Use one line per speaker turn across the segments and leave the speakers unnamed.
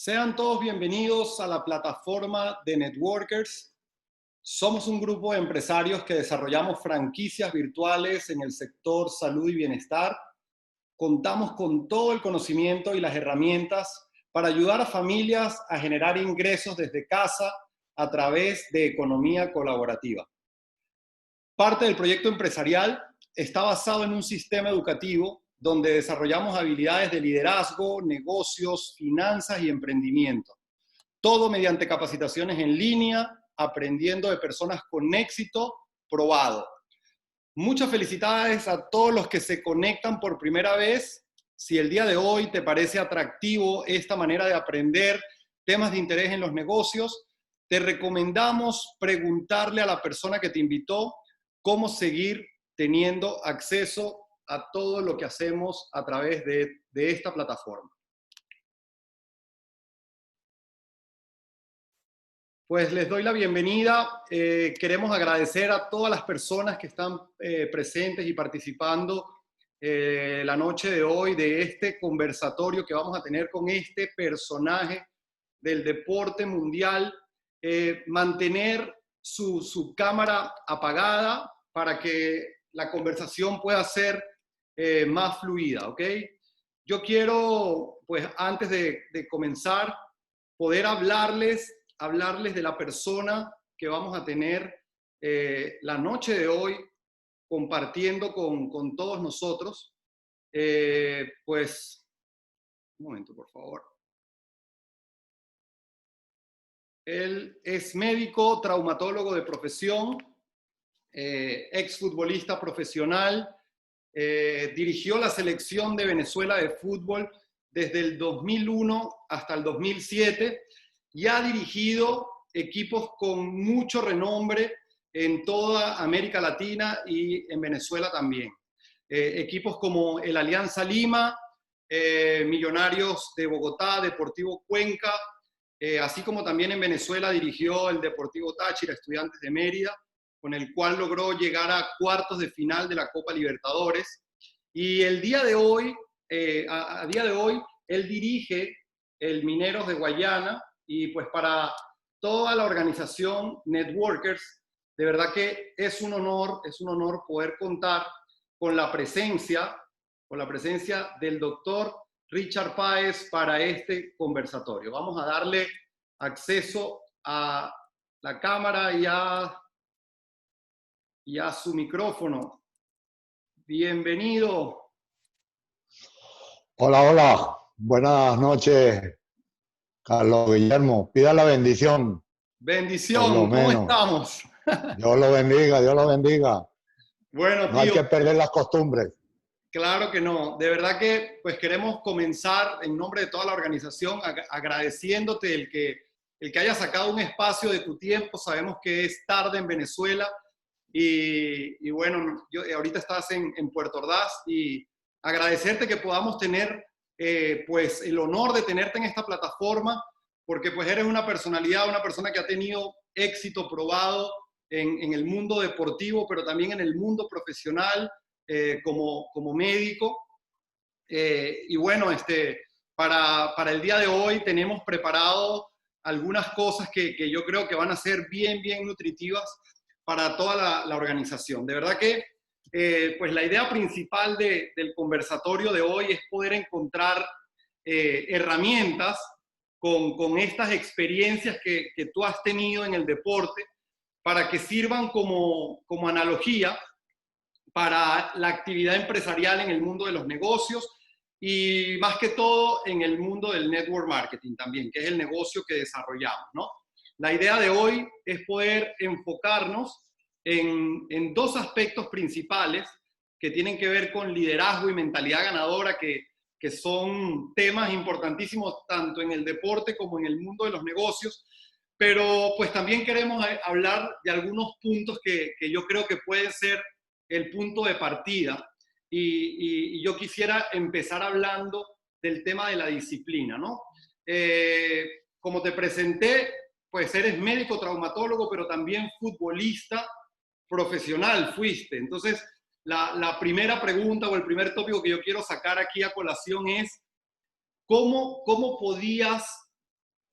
Sean todos bienvenidos a la plataforma de Networkers. Somos un grupo de empresarios que desarrollamos franquicias virtuales en el sector salud y bienestar. Contamos con todo el conocimiento y las herramientas para ayudar a familias a generar ingresos desde casa a través de economía colaborativa. Parte del proyecto empresarial está basado en un sistema educativo donde desarrollamos habilidades de liderazgo, negocios, finanzas y emprendimiento. Todo mediante capacitaciones en línea, aprendiendo de personas con éxito probado. Muchas felicidades a todos los que se conectan por primera vez. Si el día de hoy te parece atractivo esta manera de aprender temas de interés en los negocios, te recomendamos preguntarle a la persona que te invitó cómo seguir teniendo acceso a todo lo que hacemos a través de esta plataforma. Pues les doy la bienvenida. Queremos agradecer a todas las personas que están presentes y participando la noche de hoy de este conversatorio que vamos a tener con este personaje del deporte mundial. Mantener su cámara apagada para que la conversación pueda ser más fluida, ¿ok? Yo quiero, pues antes de comenzar, poder hablarles de la persona que vamos a tener la noche de hoy compartiendo con todos nosotros. Pues, un momento, por favor. Él es médico, traumatólogo de profesión, exfutbolista profesional, dirigió la selección de Venezuela de fútbol desde el 2001 hasta el 2007 y ha dirigido equipos con mucho renombre en toda América Latina y en Venezuela también. Equipos como el Alianza Lima, Millonarios de Bogotá, Deportivo Cuenca, así como también en Venezuela dirigió el Deportivo Táchira, Estudiantes de Mérida, con el cual logró llegar a cuartos de final de la Copa Libertadores. Y el día de hoy, a día de hoy, él dirige el Mineros de Guayana, y pues para toda la organización Networkers, de verdad que es un honor poder contar con la presencia del doctor Richard Páez para este conversatorio. Vamos a darle acceso a la cámara y a su micrófono. Bienvenido.
Hola, hola. Buenas noches, Carlos Guillermo. Pida la bendición.
Bendición, ¿cómo estamos?
Dios lo bendiga, Dios lo bendiga.
Bueno, tío.
No hay que perder las costumbres.
Claro que no. De verdad que pues queremos comenzar en nombre de toda la organización agradeciéndote el que hayas sacado un espacio de tu tiempo. Sabemos que es tarde en Venezuela y bueno, ahorita estás en Puerto Ordaz, y agradecerte que podamos tener pues el honor de tenerte en esta plataforma, porque pues eres una personalidad, una persona que ha tenido éxito probado en el mundo deportivo, pero también en el mundo profesional. Como médico. Y bueno, para el día de hoy tenemos preparado algunas cosas que yo creo que van a ser bien nutritivas para toda la organización. De verdad que pues la idea principal del conversatorio de hoy es poder encontrar herramientas con estas experiencias que tú has tenido en el deporte para que sirvan como analogía para la actividad empresarial en el mundo de los negocios y más que todo en el mundo del network marketing también, que es el negocio que desarrollamos, ¿no? La idea de hoy es poder enfocarnos en dos aspectos principales que tienen que ver con liderazgo y mentalidad ganadora, que son temas importantísimos tanto en el deporte como en el mundo de los negocios, pero pues también queremos hablar de algunos puntos que yo creo que pueden ser el punto de partida, y yo quisiera empezar hablando del tema de la disciplina, ¿no? Como te presenté, pues eres médico traumatólogo, pero también futbolista profesional fuiste. Entonces, la primera pregunta o el primer tópico que yo quiero sacar aquí a colación es ¿cómo podías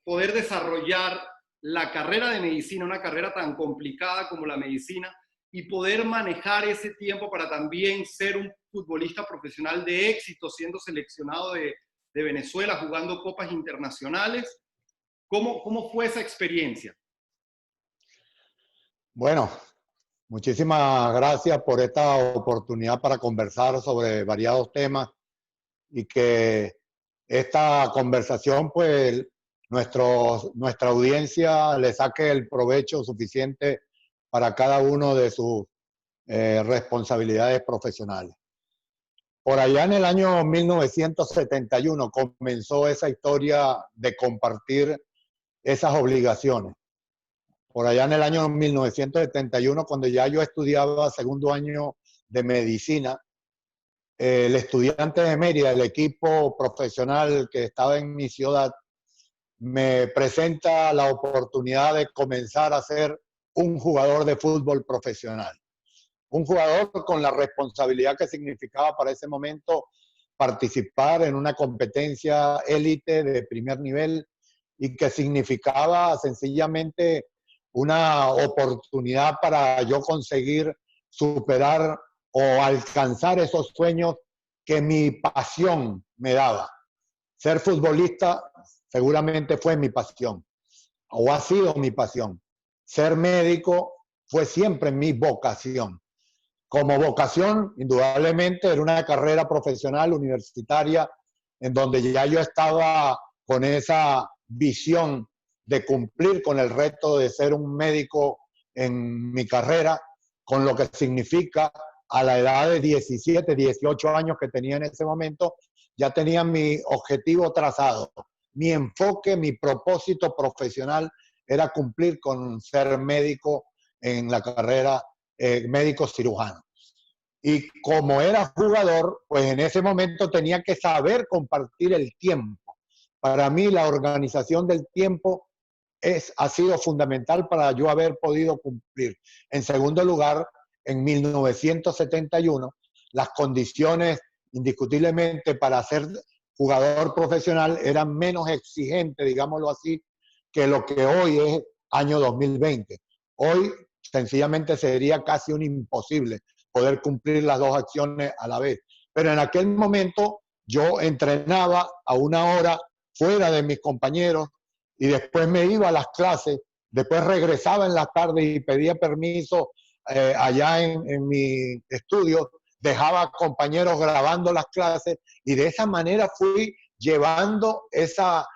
poder desarrollar la carrera de medicina, una carrera tan complicada como la medicina, y poder manejar ese tiempo para también ser un futbolista profesional de éxito, siendo seleccionado de Venezuela, jugando copas internacionales? ¿Cómo fue esa experiencia?
Bueno, muchísimas gracias por esta oportunidad para conversar sobre variados temas y que esta conversación, pues, nuestra audiencia le saque el provecho suficiente para cada uno de sus responsabilidades profesionales. Por allá en el año 1971 comenzó esa historia de compartir esas obligaciones. Por allá en el año 1971, cuando ya yo estudiaba segundo año de medicina, el Estudiantes de Mérida, el equipo profesional que estaba en mi ciudad, me presenta la oportunidad de comenzar a ser un jugador de fútbol profesional. Un jugador con la responsabilidad que significaba para ese momento participar en una competencia élite de primer nivel y que significaba sencillamente una oportunidad para yo conseguir superar o alcanzar esos sueños que mi pasión me daba. Ser futbolista seguramente fue mi pasión o ha sido mi pasión. Ser médico fue siempre mi vocación. Como vocación, indudablemente, era una carrera profesional universitaria en donde ya yo estaba con esa visión de cumplir con el reto de ser un médico en mi carrera, con lo que significa a la edad de 17, 18 años que tenía en ese momento, ya tenía mi objetivo trazado. Mi enfoque, mi propósito profesional era cumplir con ser médico en la carrera médico cirujano. Y como era jugador, pues en ese momento tenía que saber compartir el tiempo. Para mí la organización del tiempo ha sido fundamental para yo haber podido cumplir. En segundo lugar, en 1971, las condiciones indiscutiblemente para ser jugador profesional eran menos exigentes, digámoslo así, que lo que hoy es año 2020. Hoy sencillamente sería casi un imposible poder cumplir las dos acciones a la vez. Pero en aquel momento yo entrenaba a una hora fuera de mis compañeros y después me iba a las clases, después regresaba en las tardes y pedía permiso allá en mi estudio, dejaba compañeros grabando las clases y de esa manera fui llevando esa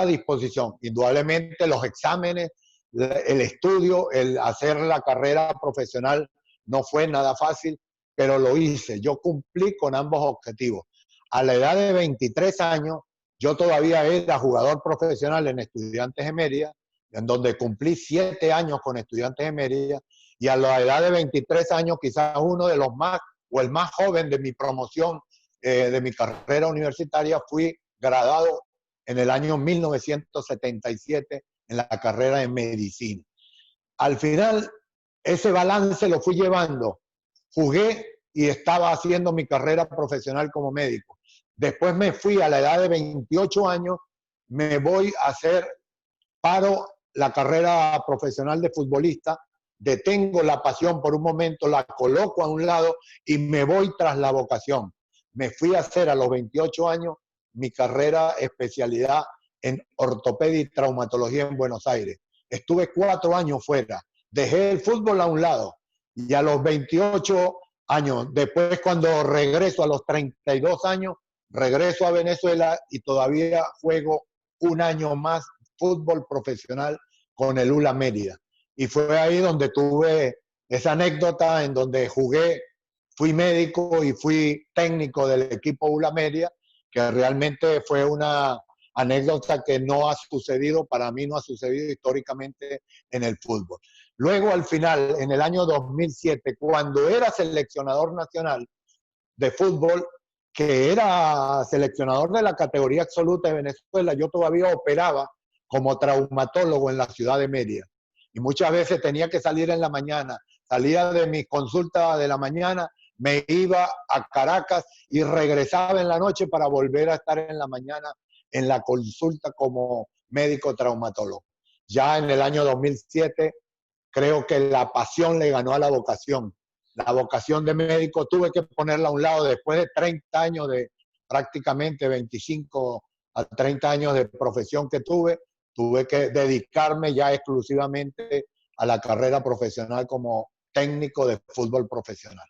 disposición. Indudablemente los exámenes, el estudio, el hacer la carrera profesional no fue nada fácil, pero lo hice. Yo cumplí con ambos objetivos. A la edad de 23 años, yo todavía era jugador profesional en Estudiantes de Mérida, en donde cumplí 7 años con Estudiantes de Mérida, y a la edad de 23 años, quizás uno de los más, o el más joven de mi promoción, de mi carrera universitaria, fui graduado en el año 1977 en la carrera de medicina. Al final, ese balance lo fui llevando. Jugué y estaba haciendo mi carrera profesional como médico. Después me fui a la edad de 28 años, me voy a hacer paro la carrera profesional de futbolista, detengo la pasión por un momento, la coloco a un lado y me voy tras la vocación. Me fui a hacer a los 28 años mi carrera especialidad en ortopedia y traumatología en Buenos Aires. Estuve 4 años fuera, dejé el fútbol a un lado y a los 28 años, después cuando regreso a los 32 años, regreso a Venezuela y todavía juego un año más fútbol profesional con el ULA Mérida. Y fue ahí donde tuve esa anécdota en donde jugué, fui médico y fui técnico del equipo ULA Mérida, que realmente fue una anécdota que no ha sucedido, para mí no ha sucedido históricamente en el fútbol. Luego, al final, en el año 2007, cuando era seleccionador nacional de fútbol, que era seleccionador de la categoría absoluta de Venezuela, yo todavía operaba como traumatólogo en la ciudad de Mérida. Y muchas veces tenía que salir en la mañana, salía de mis consultas de la mañana, me iba a Caracas y regresaba en la noche para volver a estar en la mañana en la consulta como médico traumatólogo. Ya en el año 2007 creo que la pasión le ganó a la vocación. La vocación de médico tuve que ponerla a un lado después de 30 años de prácticamente 25 a 30 años de profesión que tuve que dedicarme ya exclusivamente a la carrera profesional como técnico de fútbol profesional.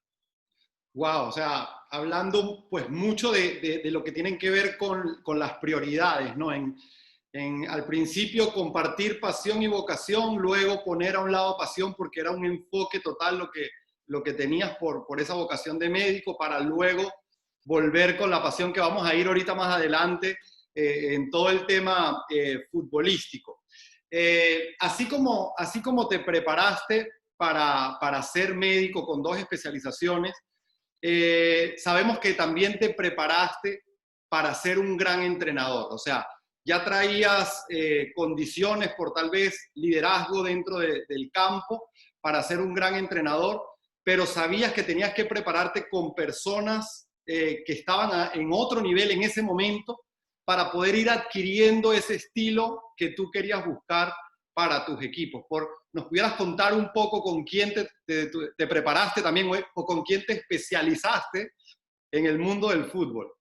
Wow, o sea, hablando pues mucho de lo que tienen que ver con las prioridades, ¿no? Al principio compartir pasión y vocación, luego poner a un lado pasión porque era un enfoque total lo que tenías por esa vocación de médico, para luego volver con la pasión que vamos a ir ahorita más adelante en todo el tema futbolístico. Así como te preparaste para ser médico con 2 especializaciones, sabemos que también te preparaste para ser un gran entrenador. O sea, ya traías condiciones por tal vez liderazgo dentro del campo para ser un gran entrenador, pero sabías que tenías que prepararte con personas que estaban en otro nivel en ese momento para poder ir adquiriendo ese estilo que tú querías buscar para tus equipos. ¿Nos pudieras contar un poco con quién te preparaste también o con quién te especializaste en el mundo del fútbol?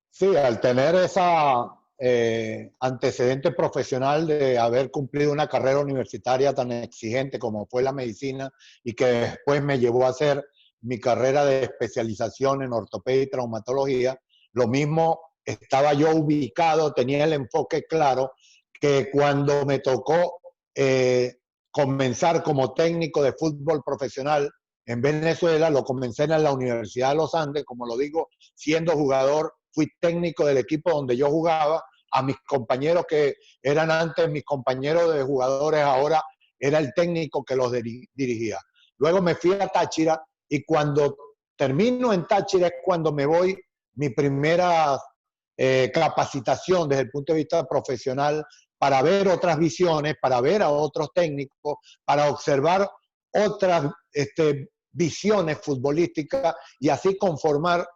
Sí, al tener esa antecedente profesional de haber cumplido una carrera universitaria tan exigente como fue la medicina y que después me llevó a hacer mi carrera de especialización en ortopedia y traumatología, lo mismo estaba yo ubicado, tenía el enfoque claro que cuando me tocó comenzar como técnico de fútbol profesional en Venezuela, lo comencé en la Universidad de los Andes, como lo digo, siendo jugador, fui técnico del equipo donde yo jugaba, a mis compañeros que eran antes mis compañeros de jugadores, ahora era el técnico que los dirigía. Luego me fui a Táchira y cuando termino en Táchira es cuando me voy mi primera capacitación desde el punto de vista profesional para ver otras visiones, para ver a otros técnicos, para observar otras visiones futbolísticas y así formar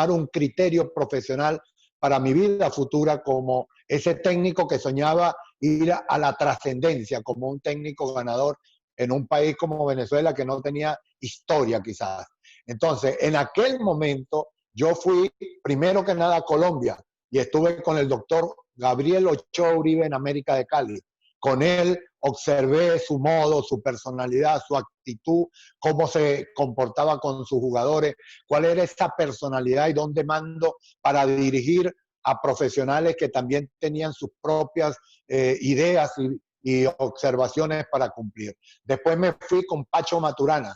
un criterio profesional para mi vida futura como ese técnico que soñaba ir a la trascendencia, como un técnico ganador en un país como Venezuela que no tenía historia quizás. Entonces, en aquel momento yo fui primero que nada a Colombia y estuve con el doctor Gabriel Ochoa Uribe en América de Cali. Con él observé su modo, su personalidad, su actitud, cómo se comportaba con sus jugadores, cuál era esa personalidad y dónde mando para dirigir a profesionales que también tenían sus propias ideas y observaciones para cumplir. Después me fui con Pacho Maturana,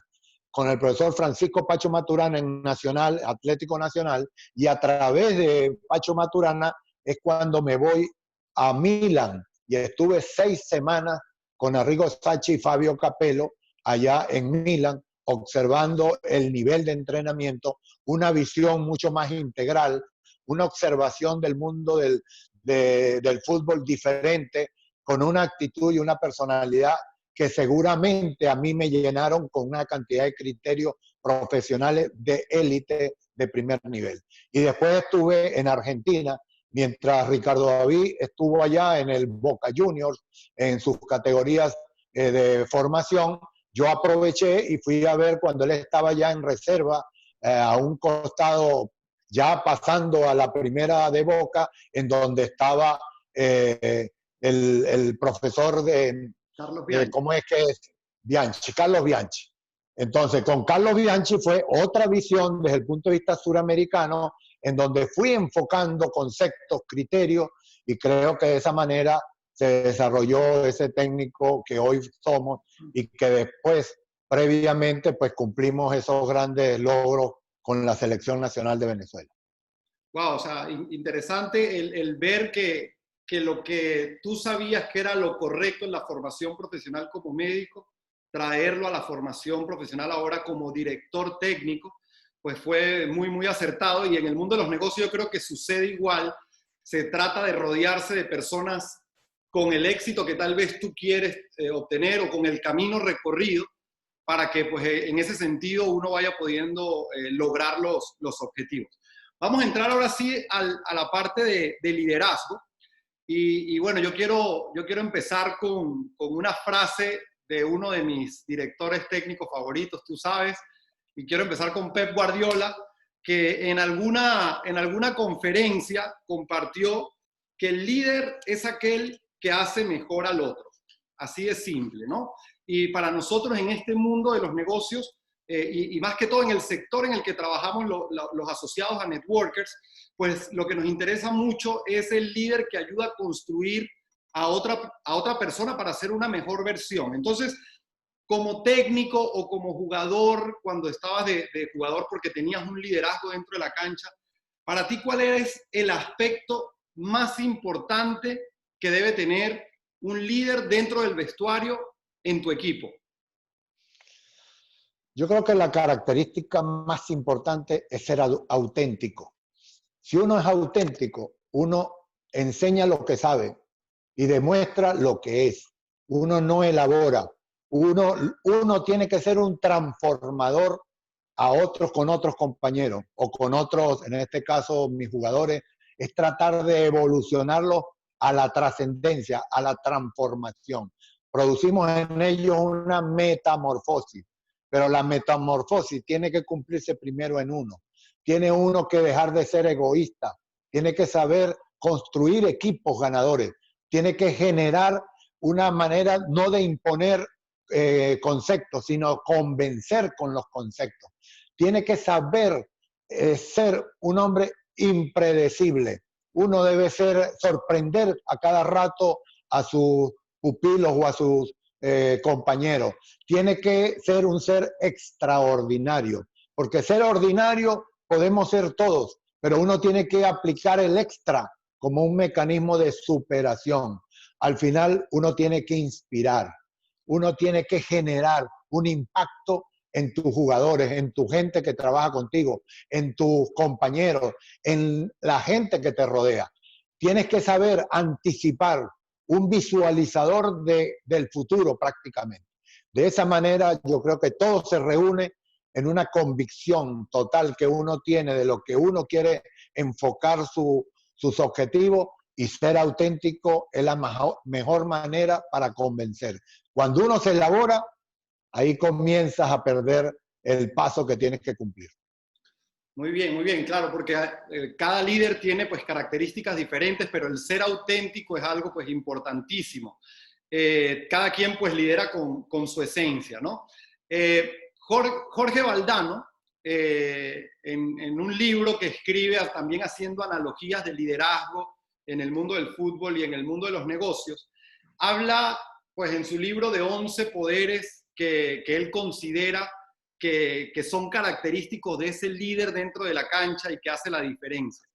con el profesor Francisco Pacho Maturana en Nacional, Atlético Nacional, y a través de Pacho Maturana es cuando me voy a Milán y estuve 6 semanas con Arrigo Sacchi y Fabio Capello allá en Milán, observando el nivel de entrenamiento, una visión mucho más integral, una observación del mundo del fútbol diferente, con una actitud y una personalidad que seguramente a mí me llenaron con una cantidad de criterios profesionales de élite de primer nivel. Y después estuve en Argentina, mientras Ricardo David estuvo allá en el Boca Juniors, en sus categorías de formación, yo aproveché y fui a ver cuando él estaba ya en reserva, a un costado, ya pasando a la primera de Boca, en donde estaba el profesor
Carlos Bianchi.
¿Cómo es que es? Bianchi, Carlos Bianchi. Entonces, con Carlos Bianchi fue otra visión desde el punto de vista suramericano, en donde fui enfocando conceptos, criterios, y creo que de esa manera se desarrolló ese técnico que hoy somos y que después, previamente, pues cumplimos esos grandes logros con la Selección Nacional de Venezuela.
Wow, o sea, interesante el ver que lo que tú sabías que era lo correcto en la formación profesional como médico, traerlo a la formación profesional ahora como director técnico, pues fue muy, muy acertado. Y en el mundo de los negocios yo creo que sucede igual. Se trata de rodearse de personas con el éxito que tal vez tú quieres obtener o con el camino recorrido para que pues en ese sentido uno vaya pudiendo lograr los objetivos. Vamos a entrar ahora sí a la parte de liderazgo. Y bueno, yo quiero empezar con una frase de uno de mis directores técnicos favoritos, tú sabes, y quiero empezar con Pep Guardiola, que en alguna conferencia compartió que el líder es aquel que hace mejor al otro. Así de simple, ¿no? Y para nosotros en este mundo de los negocios, y más que todo en el sector en el que trabajamos los asociados a networkers, pues lo que nos interesa mucho es el líder que ayuda a construir a otra persona para hacer una mejor versión. Entonces, como técnico o como jugador, cuando estabas de jugador porque tenías un liderazgo dentro de la cancha, para ti, ¿cuál es el aspecto más importante que debe tener un líder dentro del vestuario en tu equipo?
Yo creo que la característica más importante es ser auténtico. Si uno es auténtico, uno enseña lo que sabe y demuestra lo que es. Uno no elabora. Uno tiene que ser un transformador a otros con otros compañeros o con otros, en este caso mis jugadores, es tratar de evolucionarlos a la trascendencia, a la transformación. Producimos en ellos una metamorfosis, pero la metamorfosis tiene que cumplirse primero en uno. Tiene uno que dejar de ser egoísta, tiene que saber construir equipos ganadores, tiene que generar una manera no de imponer conceptos, sino convencer con los conceptos. Tiene que saber ser un hombre impredecible. Uno debe sorprender a cada rato a sus pupilos o a sus compañeros. Tiene que ser un ser extraordinario, porque ser ordinario podemos ser todos, pero uno tiene que aplicar el extra como un mecanismo de superación. Al final uno tiene que inspirar, uno tiene que generar un impacto en tus jugadores, en tu gente que trabaja contigo, en tus compañeros, en la gente que te rodea. Tienes que saber anticipar, un visualizador del futuro prácticamente. De esa manera yo creo que todo se reúne en una convicción total que uno tiene de lo que uno quiere enfocar sus objetivos, y ser auténtico es la mejor manera para convencer. Cuando uno se elabora, ahí comienzas a perder el paso que tienes que cumplir.
Muy bien, claro, porque cada líder tiene pues características diferentes, pero el ser auténtico es algo pues importantísimo. Cada quien pues lidera con su esencia, ¿no? Jorge Valdano, en un libro que escribe también haciendo analogías de liderazgo en el mundo del fútbol y en el mundo de los negocios, habla pues en su libro de 11 poderes que él considera que son característicos de ese líder dentro de la cancha y que hace la diferencia.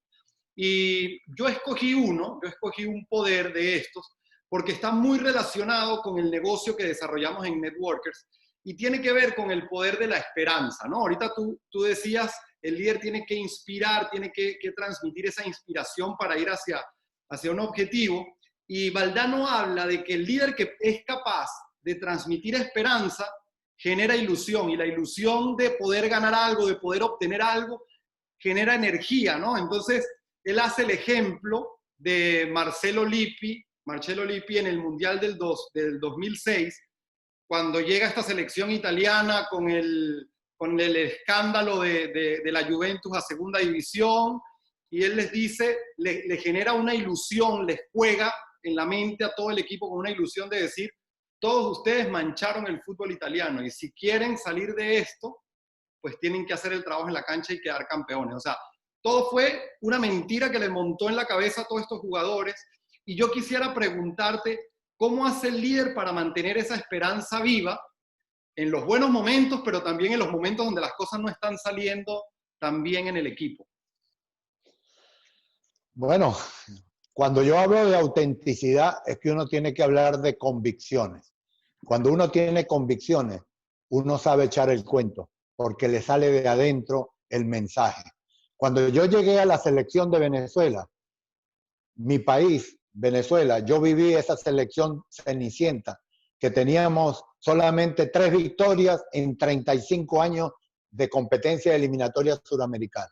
Y yo escogí un poder de estos, porque está muy relacionado con el negocio que desarrollamos en Networkers y tiene que ver con el poder de la esperanza, ¿no? Ahorita tú decías, el líder tiene que inspirar, tiene que transmitir esa inspiración para ir hacia un objetivo. Y Valdano habla de que el líder que es capaz de transmitir esperanza genera ilusión, y la ilusión de poder ganar algo, de poder obtener algo, genera energía, ¿no? Entonces, él hace el ejemplo de Marcelo Lippi en el Mundial del 2006, cuando llega esta selección italiana con el escándalo de la Juventus a segunda división, y él les dice, le genera una ilusión, les juega en la mente a todo el equipo con una ilusión de decir, todos ustedes mancharon el fútbol italiano y si quieren salir de esto, pues tienen que hacer el trabajo en la cancha y quedar campeones. O sea, todo fue una mentira que le montó en la cabeza a todos estos jugadores. Y yo quisiera preguntarte, ¿cómo hace el líder para mantener esa esperanza viva en los buenos momentos, pero también en los momentos donde las cosas no están saliendo tan bien en el equipo?
Bueno, cuando yo hablo de autenticidad es que uno tiene que hablar de convicciones. Cuando uno tiene convicciones, uno sabe echar el cuento, porque le sale de adentro el mensaje. Cuando yo llegué a la selección de Venezuela, mi país, Venezuela, yo viví esa selección cenicienta, que teníamos solamente 3 victorias en 35 años de competencia eliminatoria suramericana.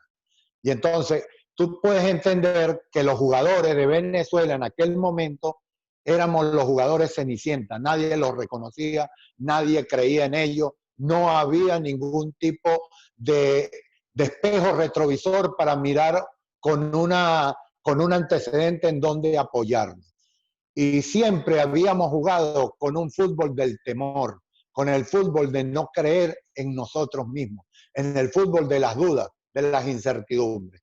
Y entonces tú puedes entender que los jugadores de Venezuela en aquel momento éramos los jugadores cenicienta, nadie los reconocía, nadie creía en ellos, no había ningún tipo de espejo retrovisor para mirar con un antecedente en donde apoyarnos. Y siempre habíamos jugado con un fútbol del temor, con el fútbol de no creer en nosotros mismos, en el fútbol de las dudas, de las incertidumbres.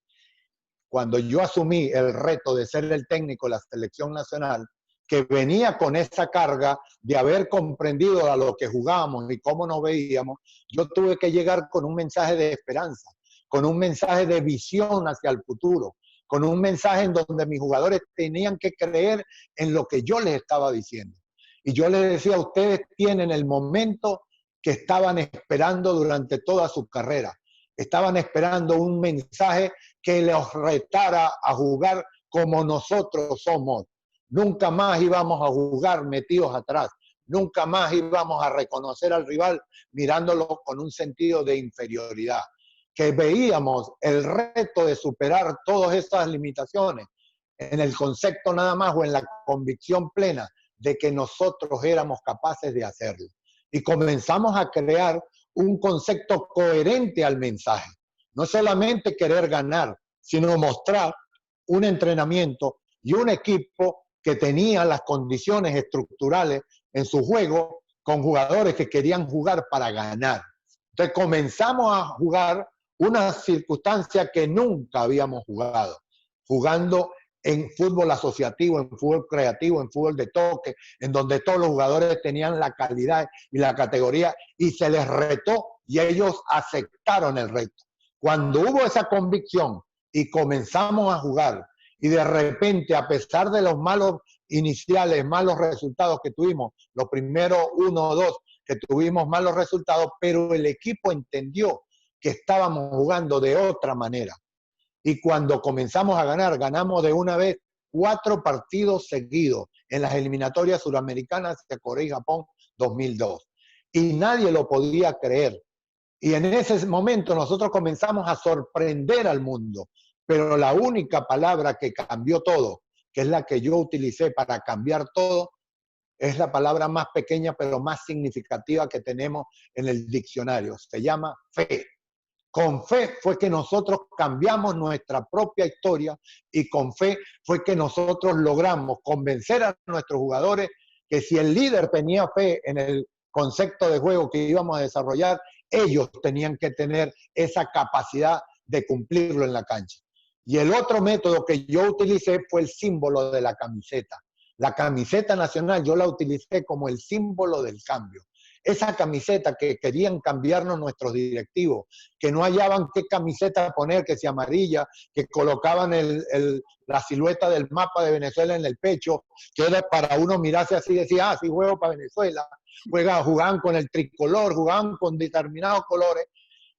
Cuando yo asumí el reto de ser el técnico de la selección nacional, que venía con esa carga de haber comprendido a lo que jugábamos y cómo nos veíamos, yo tuve que llegar con un mensaje de esperanza, con un mensaje de visión hacia el futuro, con un mensaje en donde mis jugadores tenían que creer en lo que yo les estaba diciendo. Y yo les decía, ustedes tienen el momento que estaban esperando durante toda su carrera. Estaban esperando un mensaje que los retara a jugar como nosotros somos. Nunca más íbamos a jugar metidos atrás. Nunca más íbamos a reconocer al rival mirándolo con un sentido de inferioridad. Que veíamos el reto de superar todas estas limitaciones en el concepto nada más o en la convicción plena de que nosotros éramos capaces de hacerlo. Y comenzamos a crear un concepto coherente al mensaje. No solamente querer ganar, sino mostrar un entrenamiento y un equipo que tenía las condiciones estructurales en su juego con jugadores que querían jugar para ganar. Entonces comenzamos a jugar una circunstancia que nunca habíamos jugado, jugando en fútbol asociativo, en fútbol creativo, en fútbol de toque, en donde todos los jugadores tenían la calidad y la categoría y se les retó y ellos aceptaron el reto. Cuando hubo esa convicción y comenzamos a jugar y de repente, a pesar de los malos iniciales, malos resultados que tuvimos, los primeros 1 o 2 que tuvimos malos resultados, pero el equipo entendió que estábamos jugando de otra manera. Y cuando comenzamos a ganar, ganamos de una vez 4 partidos seguidos en las eliminatorias suramericanas de Corea y Japón 2002. Y nadie lo podía creer. Y en ese momento nosotros comenzamos a sorprender al mundo. Pero la única palabra que cambió todo, que es la que yo utilicé para cambiar todo, es la palabra más pequeña pero más significativa que tenemos en el diccionario. Se llama fe. Con fe fue que nosotros cambiamos nuestra propia historia y con fe fue que nosotros logramos convencer a nuestros jugadores que si el líder tenía fe en el concepto de juego que íbamos a desarrollar, ellos tenían que tener esa capacidad de cumplirlo en la cancha. Y el otro método que yo utilicé fue el símbolo de la camiseta. La camiseta nacional yo la utilicé como el símbolo del cambio. Esa camiseta que querían cambiarnos nuestros directivos, que no hallaban qué camiseta poner, que si amarilla, que colocaban la silueta del mapa de Venezuela en el pecho, que era para uno mirarse así y decir, ah, sí juego para Venezuela. Jugaban con el tricolor, jugaban con determinados colores.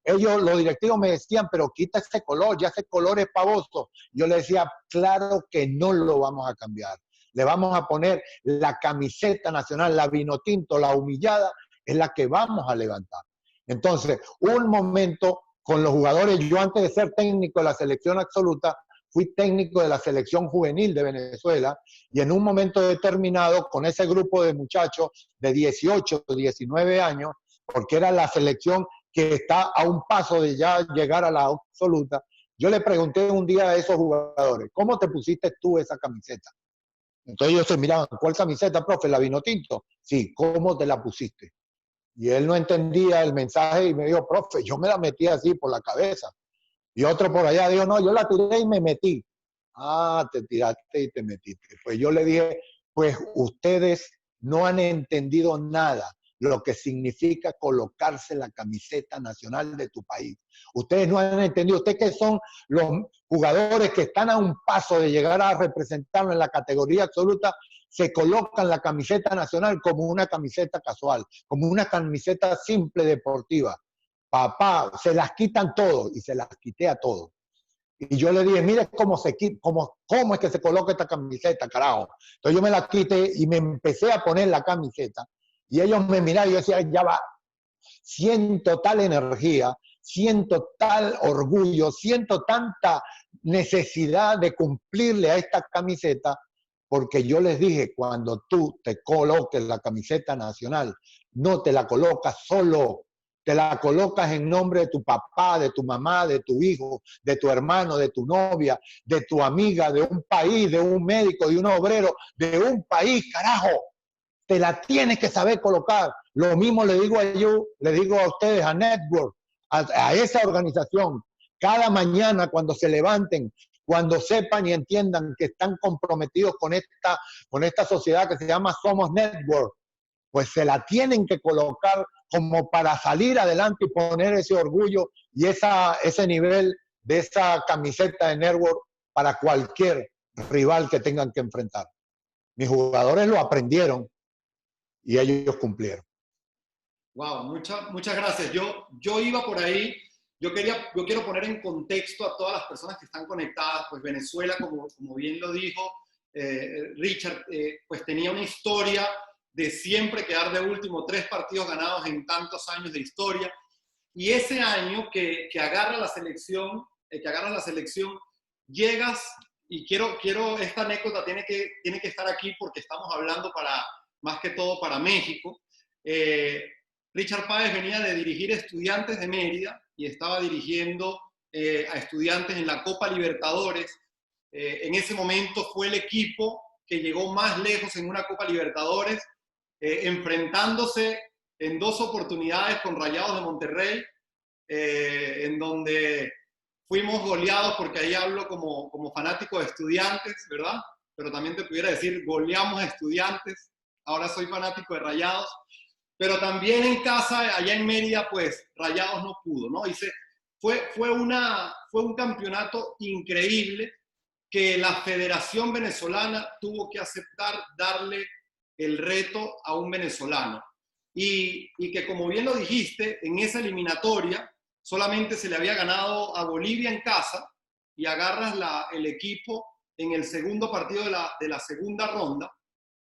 Ellos, los directivos me decían, pero quita ese color, ya ese color es pavoso. Yo les decía, claro que no lo vamos a cambiar. Le vamos a poner la camiseta nacional, la vinotinto, la humillada, es la que vamos a levantar. Entonces, un momento con los jugadores, yo antes de ser técnico de la selección absoluta, fui técnico de la selección juvenil de Venezuela y en un momento determinado con ese grupo de muchachos de 18, 19 años, porque era la selección que está a un paso de ya llegar a la absoluta, yo le pregunté un día a esos jugadores, ¿cómo te pusiste tú esa camiseta? Entonces ellos se miraban, ¿cuál camiseta, profe? ¿La vinotinto? Sí, ¿cómo te la pusiste? Y él no entendía el mensaje y me dijo, profe, yo me la metí así por la cabeza. Y otro por allá dijo, no, yo la tiré y me metí. Ah, te tiraste y te metiste. Pues yo le dije, pues ustedes no han entendido nada lo que significa colocarse la camiseta nacional de tu país. Ustedes no han entendido, ustedes que son los jugadores que están a un paso de llegar a representarnos en la categoría absoluta, se colocan la camiseta nacional como una camiseta casual, como una camiseta simple deportiva. Papá, se las quitan todos y se las quité a todos. Y yo le dije, mire cómo es que se coloca esta camiseta, carajo. Entonces yo me la quité y me empecé a poner la camiseta. Y ellos me miraban y yo decía, ya va, siento tal energía, siento tal orgullo, siento tanta necesidad de cumplirle a esta camiseta, porque yo les dije, cuando tú te coloques la camiseta nacional, no te la colocas solo, te la colocas en nombre de tu papá, de tu mamá, de tu hijo, de tu hermano, de tu novia, de tu amiga, de un país, de un médico, de un obrero, de un país, carajo. Te la tienes que saber colocar. Lo mismo le digo le digo a ustedes, a Network, a esa organización, cada mañana cuando se levanten, cuando sepan y entiendan que están comprometidos con esta sociedad que se llama Somos Network, pues se la tienen que colocar como para salir adelante y poner ese orgullo y ese nivel de esa camiseta de Network para cualquier rival que tengan que enfrentar. Mis jugadores lo aprendieron y ellos cumplieron.
Wow, muchas gracias. Yo iba por ahí. Yo quiero poner en contexto a todas las personas que están conectadas. Pues Venezuela, como bien lo dijo Richard, pues tenía una historia de siempre quedar de último, 3 partidos ganados en tantos años de historia. Y ese año que agarra la selección, llegas, y quiero esta anécdota tiene que estar aquí porque estamos hablando más que todo para México. Richard Páez venía de dirigir Estudiantes de Mérida y estaba dirigiendo a Estudiantes en la Copa Libertadores. En ese momento fue el equipo que llegó más lejos en una Copa Libertadores, enfrentándose en 2 oportunidades con Rayados de Monterrey, en donde fuimos goleados, porque ahí hablo como fanático de Estudiantes, ¿verdad? Pero también te pudiera decir, goleamos a Estudiantes, ahora soy fanático de Rayados. Pero también en casa, allá en Mérida, pues Rayados no pudo, ¿no? Fue un campeonato increíble que la Federación Venezolana tuvo que aceptar darle el reto a un venezolano. Y que, como bien lo dijiste, en esa eliminatoria solamente se le había ganado a Bolivia en casa y agarras el equipo en el segundo partido de la segunda ronda,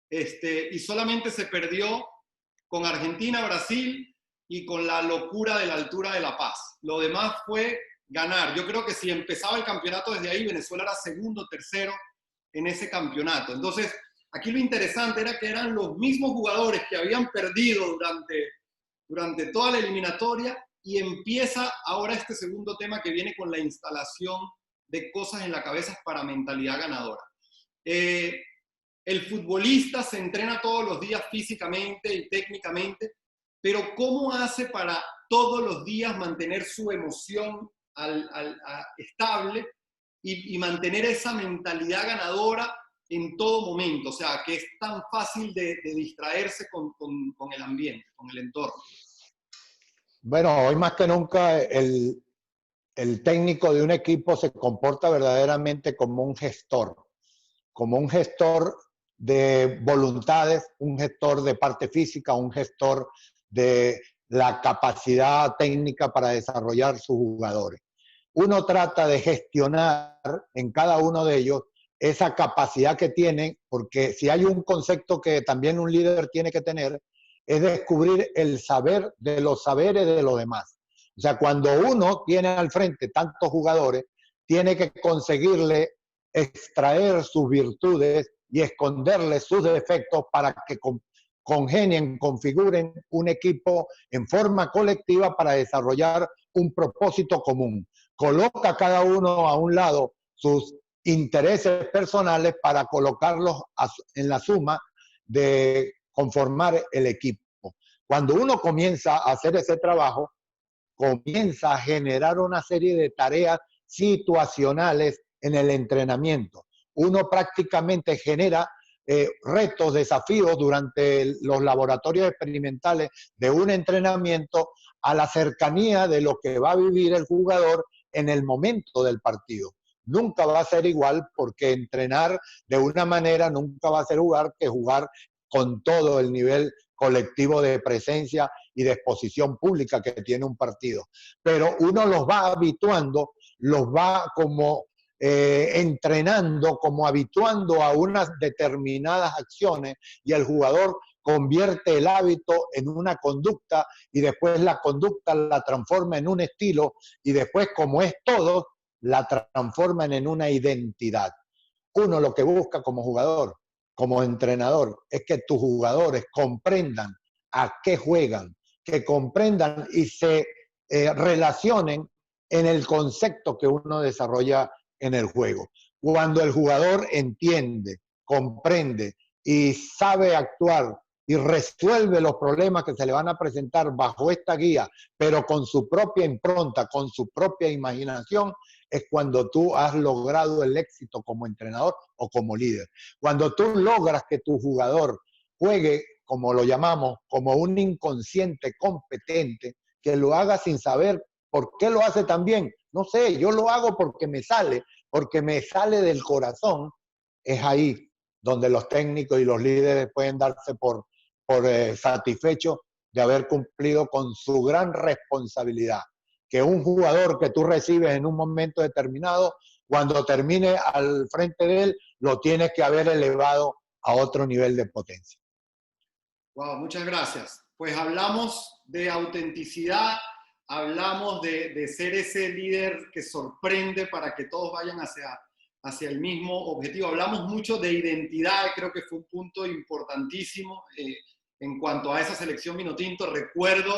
y solamente se perdió con Argentina, Brasil y con la locura de la altura de La Paz. Lo demás fue ganar. Yo creo que si empezaba el campeonato desde ahí, Venezuela era segundo, tercero en ese campeonato. Entonces, aquí lo interesante era que eran los mismos jugadores que habían perdido durante toda la eliminatoria, y empieza ahora este segundo tema que viene con la instalación de cosas en la cabeza para mentalidad ganadora. El futbolista se entrena todos los días físicamente y técnicamente, pero ¿cómo hace para todos los días mantener su emoción estable y mantener esa mentalidad ganadora en todo momento? O sea, que es tan fácil de distraerse con el ambiente, con el entorno.
Bueno, hoy más que nunca el técnico de un equipo se comporta verdaderamente como un gestor de voluntades, un gestor de parte física, un gestor de la capacidad técnica para desarrollar sus jugadores. Uno trata de gestionar en cada uno de ellos esa capacidad que tienen, porque si hay un concepto que también un líder tiene que tener, es descubrir el saber de los saberes de los demás. O sea, cuando uno tiene al frente tantos jugadores, tiene que conseguirle extraer sus virtudes y esconderle sus defectos para que congenien, configuren un equipo en forma colectiva para desarrollar un propósito común. Coloca cada uno a un lado sus intereses personales para colocarlos en la suma de conformar el equipo. Cuando uno comienza a hacer ese trabajo, comienza a generar una serie de tareas situacionales en el entrenamiento. Uno prácticamente genera retos, desafíos durante los laboratorios experimentales de un entrenamiento a la cercanía de lo que va a vivir el jugador en el momento del partido. Nunca va a ser igual, porque entrenar de una manera nunca va a ser igual que jugar con todo el nivel colectivo de presencia y de exposición pública que tiene un partido. Pero uno los va habituando, los va como entrenando, como habituando a unas determinadas acciones, y el jugador convierte el hábito en una conducta, y después la conducta la transforma en un estilo, y después, como es todo, la transforman en una identidad. Uno lo que busca como jugador, como entrenador, es que tus jugadores comprendan a qué juegan, que comprendan y se relacionen en el concepto que uno desarrolla en el juego. Cuando el jugador entiende, comprende y sabe actuar y resuelve los problemas que se le van a presentar bajo esta guía, pero con su propia impronta, con su propia imaginación, es cuando tú has logrado el éxito como entrenador o como líder. Cuando tú logras que tu jugador juegue, como lo llamamos, como un inconsciente competente, que lo haga sin saber por qué lo hace tan bien. No sé, yo lo hago porque me sale del corazón. Es ahí donde los técnicos y los líderes pueden darse por satisfechos de haber cumplido con su gran responsabilidad. Que un jugador que tú recibes en un momento determinado, cuando termine al frente de él, lo tienes que haber elevado a otro nivel de potencia.
Wow, muchas gracias. Pues hablamos de autenticidad, hablamos de ser ese líder que sorprende para que todos vayan hacia el mismo objetivo. Hablamos mucho de identidad, creo que fue un punto importantísimo en cuanto a esa selección Vinotinto. Recuerdo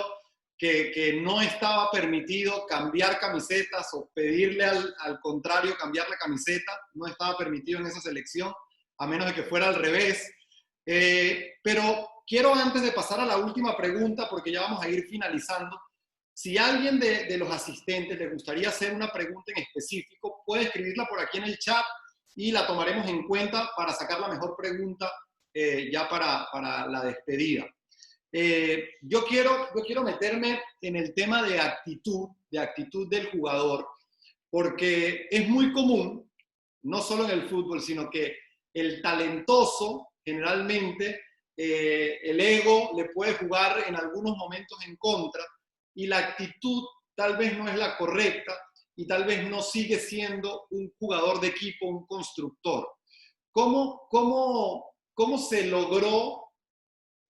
que no estaba permitido cambiar camisetas o pedirle al contrario cambiar la camiseta, no estaba permitido en esa selección, a menos de que fuera al revés. Pero quiero, antes de pasar a la última pregunta, porque ya vamos a ir finalizando, si alguien de los asistentes le gustaría hacer una pregunta en específico, puede escribirla por aquí en el chat y la tomaremos en cuenta para sacar la mejor pregunta ya para la despedida. Yo quiero meterme en el tema de actitud del jugador, porque es muy común, no solo en el fútbol, sino que el talentoso generalmente el ego le puede jugar en algunos momentos en contra y la actitud tal vez no es la correcta y tal vez no sigue siendo un jugador de equipo, un constructor. ¿Cómo se logró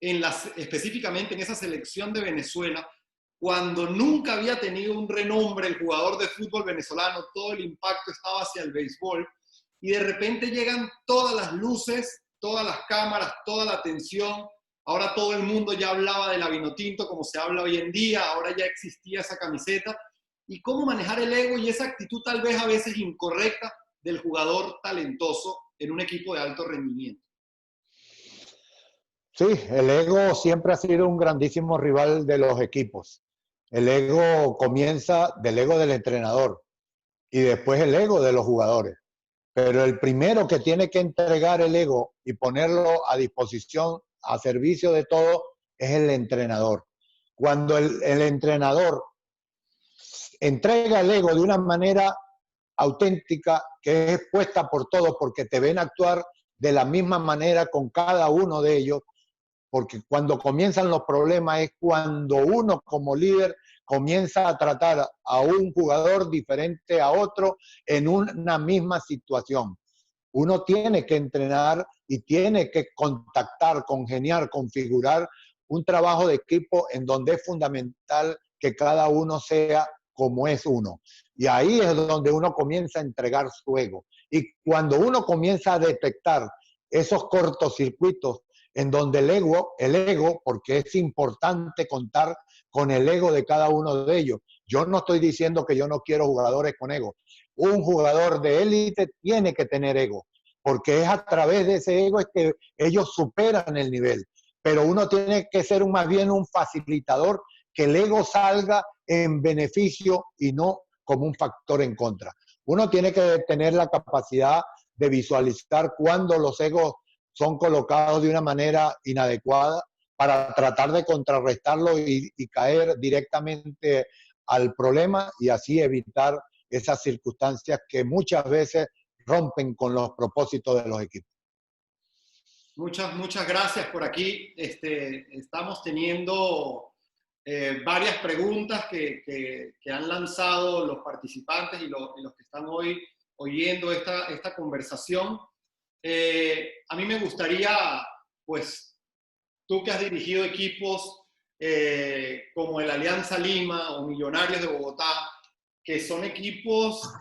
específicamente en esa selección de Venezuela, cuando nunca había tenido un renombre el jugador de fútbol venezolano, todo el impacto estaba hacia el béisbol, y de repente llegan todas las luces, todas las cámaras, toda la atención, ahora todo el mundo ya hablaba de la Vinotinto como se habla hoy en día, ahora ya existía esa camiseta, y cómo manejar el ego y esa actitud tal vez a veces incorrecta del jugador talentoso en un equipo de alto rendimiento?
Sí, el ego siempre ha sido un grandísimo rival de los equipos. El ego comienza del ego del entrenador y después el ego de los jugadores. Pero el primero que tiene que entregar el ego y ponerlo a disposición, a servicio de todo, es el entrenador. Cuando el entrenador entrega el ego de una manera auténtica, que es expuesta por todos, porque te ven actuar de la misma manera con cada uno de ellos, porque cuando comienzan los problemas es cuando uno como líder comienza a tratar a un jugador diferente a otro en una misma situación. Uno tiene que entrenar y tiene que contactar, congeniar, configurar un trabajo de equipo en donde es fundamental que cada uno sea como es uno. Y ahí es donde uno comienza a entregar su ego. Y cuando uno comienza a detectar esos cortocircuitos en donde el ego, porque es importante contar con el ego de cada uno de ellos. Yo no estoy diciendo que yo no quiero jugadores con ego. Un jugador de élite tiene que tener ego, porque es a través de ese ego es que ellos superan el nivel. Pero uno tiene que ser más bien un facilitador, que el ego salga en beneficio y no como un factor en contra. Uno tiene que tener la capacidad de visualizar cuando los egos son colocados de una manera inadecuada para tratar de contrarrestarlo y caer directamente al problema y así evitar esas circunstancias que muchas veces rompen con los propósitos de los equipos.
Muchas gracias por aquí. Estamos teniendo varias preguntas que han lanzado los participantes y los que están hoy oyendo esta conversación. A mí me gustaría, pues, tú que has dirigido equipos como el Alianza Lima o Millonarios de Bogotá, que son equipos,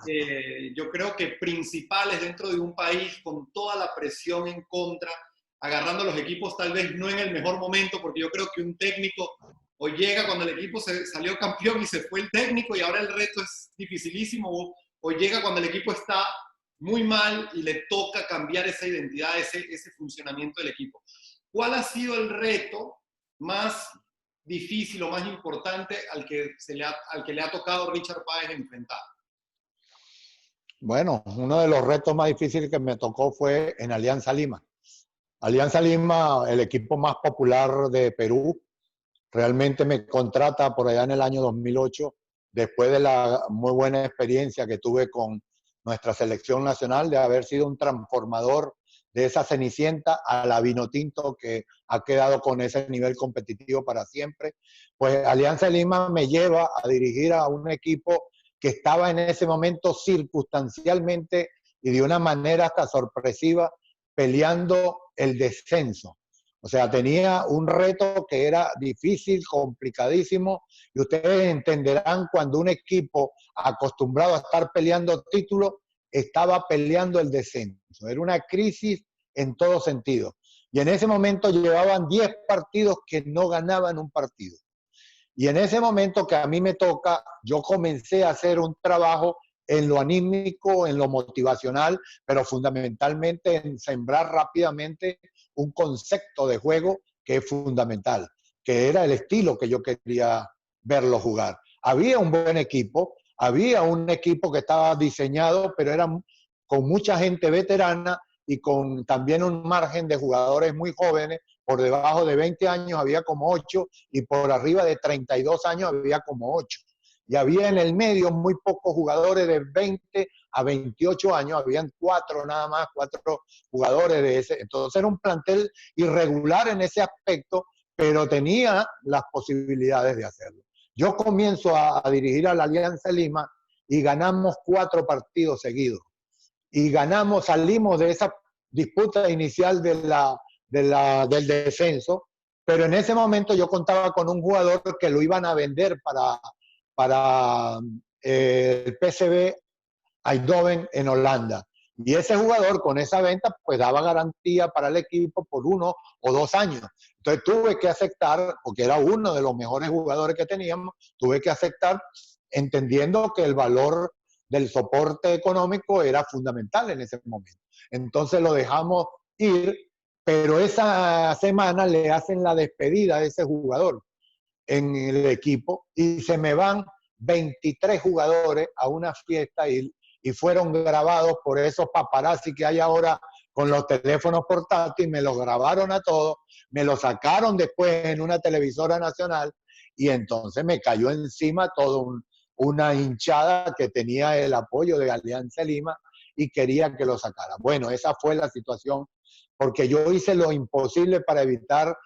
yo creo que principales dentro de un país, con toda la presión en contra, agarrando a los equipos tal vez no en el mejor momento, porque yo creo que un técnico o llega cuando el equipo salió campeón y se fue el técnico y ahora el reto es dificilísimo, o llega cuando el equipo está muy mal y le toca cambiar esa identidad, ese funcionamiento del equipo. ¿Cuál ha sido el reto más difícil o más importante al que le ha tocado Richard Páez enfrentar?
Bueno, uno de los retos más difíciles que me tocó fue en Alianza Lima. Alianza Lima, el equipo más popular de Perú, realmente me contrata por allá en el año 2008, después de la muy buena experiencia que tuve con nuestra selección nacional, de haber sido un transformador de esa Cenicienta a la Vinotinto que ha quedado con ese nivel competitivo para siempre. Pues Alianza Lima me lleva a dirigir a un equipo que estaba en ese momento circunstancialmente y de una manera hasta sorpresiva peleando el descenso. O sea, tenía un reto que era difícil, complicadísimo, y ustedes entenderán cuando un equipo acostumbrado a estar peleando títulos estaba peleando el descenso. Era una crisis en todo sentido. Y en ese momento llevaban 10 partidos que no ganaban un partido. Y en ese momento que a mí me toca, yo comencé a hacer un trabajo en lo anímico, en lo motivacional, pero fundamentalmente en sembrar rápidamente un concepto de juego que es fundamental, que era el estilo que yo quería verlo jugar. Había un buen equipo, había un equipo que estaba diseñado, pero era con mucha gente veterana y con también un margen de jugadores muy jóvenes. Por debajo de 20 años había como 8 y por arriba de 32 años había como 8. Y había en el medio muy pocos jugadores de 20 a 28 años, habían 4 nada más, 4 jugadores de ese. Entonces era un plantel irregular en ese aspecto, pero tenía las posibilidades de hacerlo. Yo comienzo a dirigir a la Alianza Lima y ganamos 4 partidos seguidos. Y ganamos, salimos de esa disputa inicial del descenso, pero en ese momento yo contaba con un jugador que lo iban a vender para el PSV Eindhoven en Holanda. Y ese jugador con esa venta pues daba garantía para el equipo por 1 o 2 años. Entonces tuve que aceptar, porque era uno de los mejores jugadores que teníamos, tuve que aceptar entendiendo que el valor del soporte económico era fundamental en ese momento. Entonces lo dejamos ir, pero esa semana le hacen la despedida a ese jugador en el equipo y se me van 23 jugadores a una fiesta y fueron grabados por esos paparazzi que hay ahora con los teléfonos portátiles, me los grabaron a todos, me lo sacaron después en una televisora nacional y entonces me cayó encima todo una hinchada que tenía el apoyo de Alianza Lima y quería que lo sacara. Bueno, esa fue la situación, porque yo hice lo imposible para evitar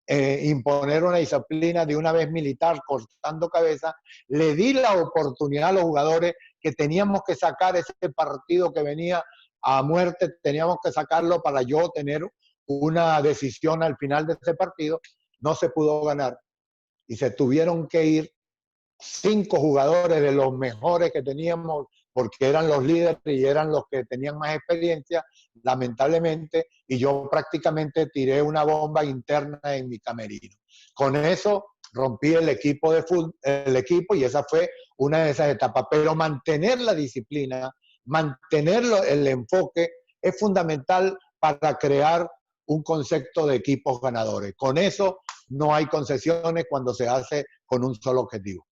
imponer una disciplina de una vez militar, cortando cabeza. Le di la oportunidad a los jugadores que teníamos que sacar ese partido que venía a muerte, teníamos que sacarlo para yo tener una decisión al final de ese partido. No se pudo ganar y se tuvieron que ir 5 jugadores de los mejores que teníamos, porque eran los líderes y eran los que tenían más experiencia, lamentablemente, y yo prácticamente tiré una bomba interna en mi camerino. Con eso rompí el equipo de fútbol, el equipo, y esa fue una de esas etapas. Pero mantener la disciplina, mantener el enfoque es fundamental para crear un concepto de equipos ganadores. Con eso no hay concesiones cuando se hace con un solo objetivo.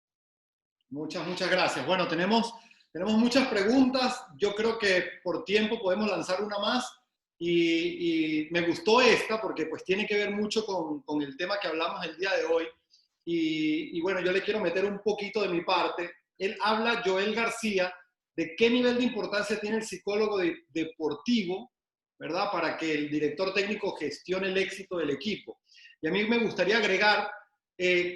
Muchas gracias. Bueno, tenemos muchas preguntas. Yo creo que por tiempo podemos lanzar una más y me gustó esta porque pues tiene que ver mucho con el tema que hablamos el día de hoy. Y bueno, yo le quiero meter un poquito de mi parte. Él habla, Joel García, de qué nivel de importancia tiene el psicólogo deportivo, ¿verdad? Para que el director técnico gestione el éxito del equipo. Y a mí me gustaría agregar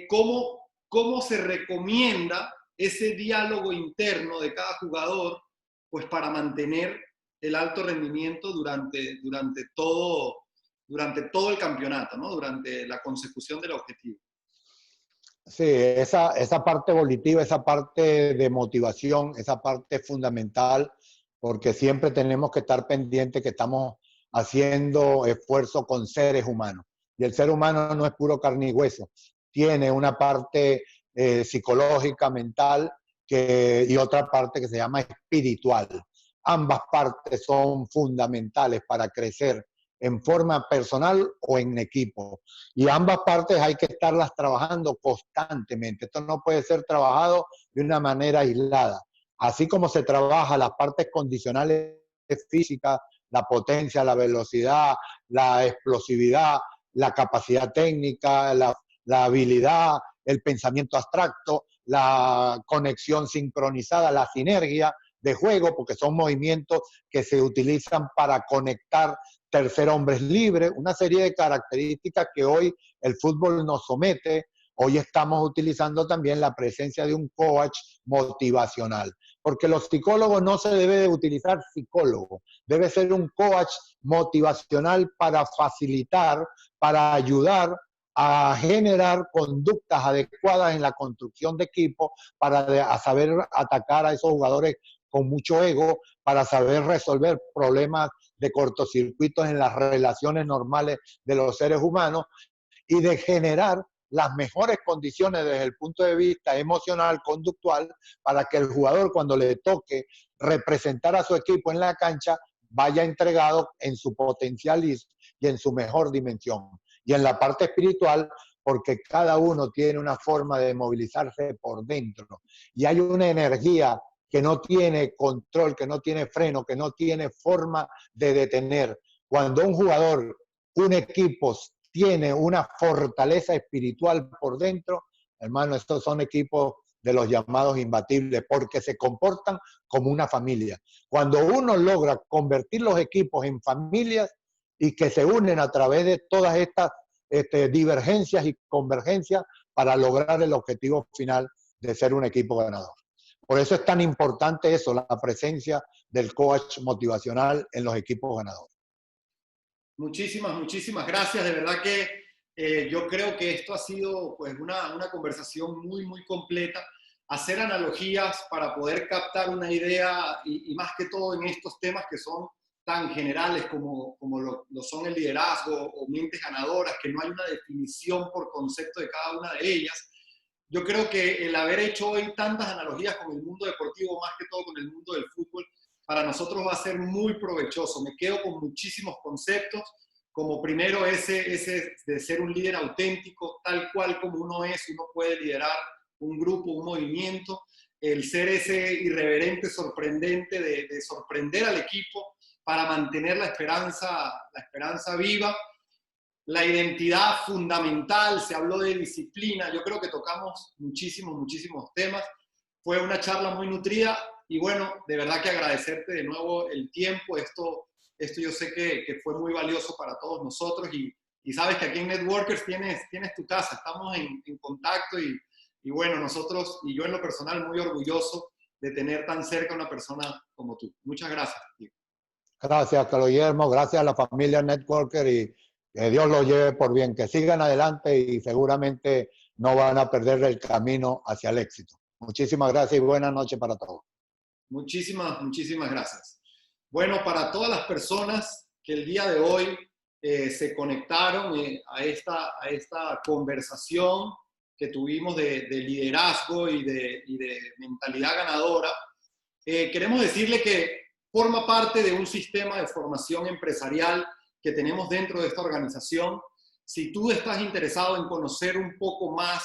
cómo se recomienda ese diálogo interno de cada jugador, pues para mantener el alto rendimiento durante todo el campeonato, ¿no? Durante la consecución del objetivo.
Sí, esa parte volitiva, esa parte de motivación, esa parte es fundamental porque siempre tenemos que estar pendientes que estamos haciendo esfuerzo con seres humanos. Y el ser humano no es puro carne y hueso, tiene una parte psicológica, mental y otra parte que se llama espiritual. Ambas partes son fundamentales para crecer en forma personal o en equipo. Y ambas partes hay que estarlas trabajando constantemente. Esto no puede ser trabajado de una manera aislada. Así como se trabaja las partes condicionales físicas, la potencia, la velocidad, la explosividad, la capacidad técnica, la habilidad, el pensamiento abstracto, la conexión sincronizada, la sinergia de juego, porque son movimientos que se utilizan para conectar tercer hombres libres, una serie de características que hoy el fútbol nos somete. Hoy estamos utilizando también la presencia de un coach motivacional, porque los psicólogos no se debe de utilizar psicólogo, debe ser un coach motivacional para facilitar, para ayudar a generar conductas adecuadas en la construcción de equipo, para saber atacar a esos jugadores con mucho ego, para saber resolver problemas de cortocircuitos en las relaciones normales de los seres humanos y de generar las mejores condiciones desde el punto de vista emocional, conductual, para que el jugador cuando le toque representar a su equipo en la cancha vaya entregado en su potencial y en su mejor dimensión. Y en la parte espiritual, porque cada uno tiene una forma de movilizarse por dentro y hay una energía que no tiene control, que no tiene freno, que no tiene forma de detener. Cuando un jugador, un equipo tiene una fortaleza espiritual por dentro, hermano, estos son equipos de los llamados imbatibles, porque se comportan como una familia. Cuando uno logra convertir los equipos en familias y que se unen a través de todas estas divergencias y convergencias para lograr el objetivo final de ser un equipo ganador. Por eso es tan importante eso, la presencia del coach motivacional en los equipos ganadores.
Muchísimas gracias. De verdad que yo creo que esto ha sido pues una conversación muy completa. Hacer analogías para poder captar una idea y más que todo en estos temas que son tan generales como lo son el liderazgo o mentes ganadoras, que no hay una definición por concepto de cada una de ellas. Yo creo que el haber hecho hoy tantas analogías con el mundo deportivo, más que todo con el mundo del fútbol, para nosotros va a ser muy provechoso. Me quedo con muchísimos conceptos, como primero ese de ser un líder auténtico, tal cual como uno es, uno puede liderar un grupo, un movimiento, el ser ese irreverente, sorprendente, de sorprender al equipo para mantener la esperanza viva. La identidad fundamental, se habló de disciplina, yo creo que tocamos muchísimos temas. Fue una charla muy nutrida y bueno, de verdad que agradecerte de nuevo el tiempo. Esto yo sé que fue muy valioso para todos nosotros y sabes que aquí en Networkers tienes tu casa, estamos en contacto y bueno, nosotros y yo en lo personal muy orgulloso de tener tan cerca a una persona como tú. Muchas gracias, tío.
Gracias, Carlos Guillermo, gracias a la familia Networker y que Dios los lleve por bien, que sigan adelante y seguramente no van a perder el camino hacia el éxito. Muchísimas gracias y buenas noches para todos.
Muchísimas gracias. Bueno, para todas las personas que el día de hoy se conectaron a esta conversación que tuvimos de liderazgo y de mentalidad ganadora, queremos decirle que forma parte de un sistema de formación empresarial que tenemos dentro de esta organización. Si tú estás interesado en conocer un poco más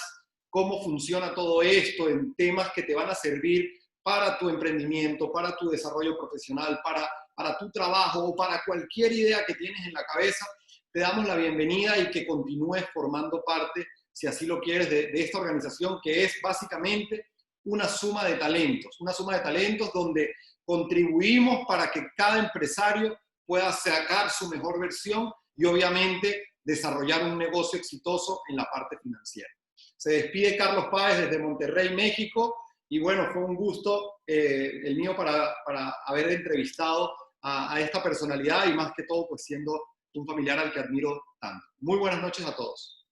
cómo funciona todo esto, en temas que te van a servir para tu emprendimiento, para tu desarrollo profesional, para tu trabajo o para cualquier idea que tienes en la cabeza, te damos la bienvenida y que continúes formando parte, si así lo quieres, de esta organización que es básicamente una suma de talentos donde contribuimos para que cada empresario pueda sacar su mejor versión y obviamente desarrollar un negocio exitoso en la parte financiera. Se despide Carlos Páez desde Monterrey, México, y bueno, fue un gusto el mío para haber entrevistado a esta personalidad y más que todo pues siendo un familiar al que admiro tanto. Muy buenas noches a todos.